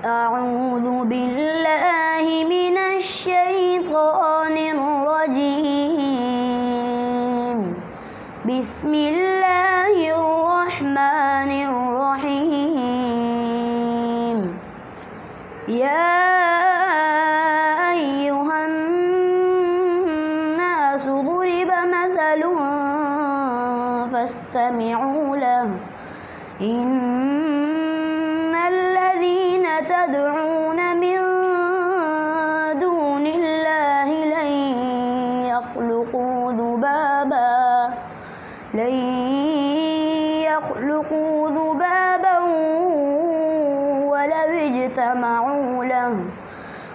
أعوذ بالله من الشيطان الرجيم. بسم الله الرحمن الرحيم. يا أيها الناس ضرب مثل فاستمعوا له. إن الذين تدعون من دون الله لن يخلقوا ذبابا ولو اجتمعوا له،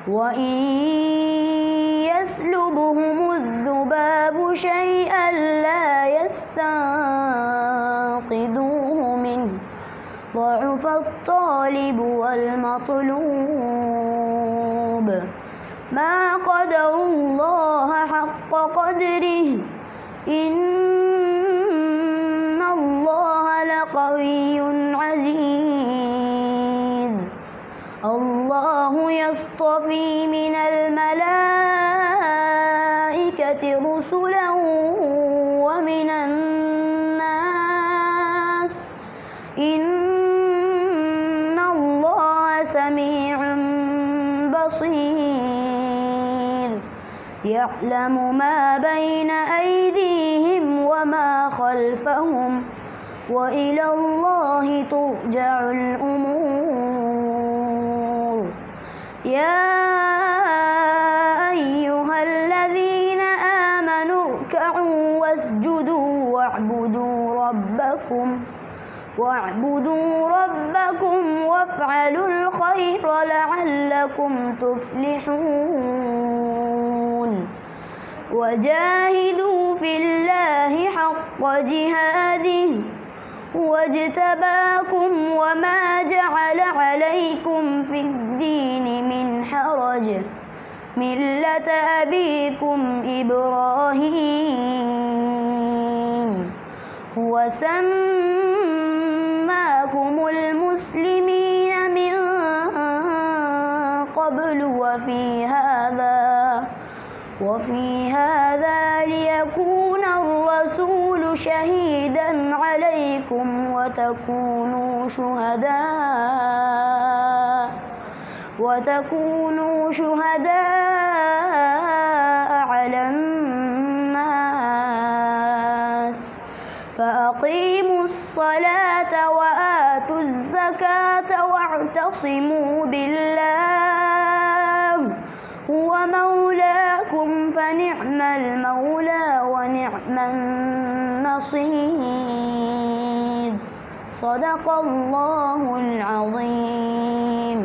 وإن يسلبهم الذباب شيئا لا يستنقذوه منه، ضعف الطالب والمطلوب. ما قدروا الله حق قدره، إن الله لقوي عزيز. الله يصطفي من الملائكة رسلا ومن الناس، إن الله سميع بصير. يعلم ما بين أيديهم وما خلفهم، وإلى الله ترجع الأمور. يا أيها الذين آمنوا اركعوا واسجدوا واعبدوا ربكم وافعلوا الخير لعلكم تفلحون. وجاهدوا في الله حق جهاده واجتباكم وما جعل عليكم في الدين من حرج، ملة أبيكم إبراهيم هو سماكم المسلمين من قبل وفي هذا ليكون الرسول شهيدا عليكم وتكونوا شهداء على الناس. فأقيموا الصلاة وآتوا الزكاة واعتصموا بالله هو مولاكم فنعم المولى ونعم النصير. صدق الله العظيم.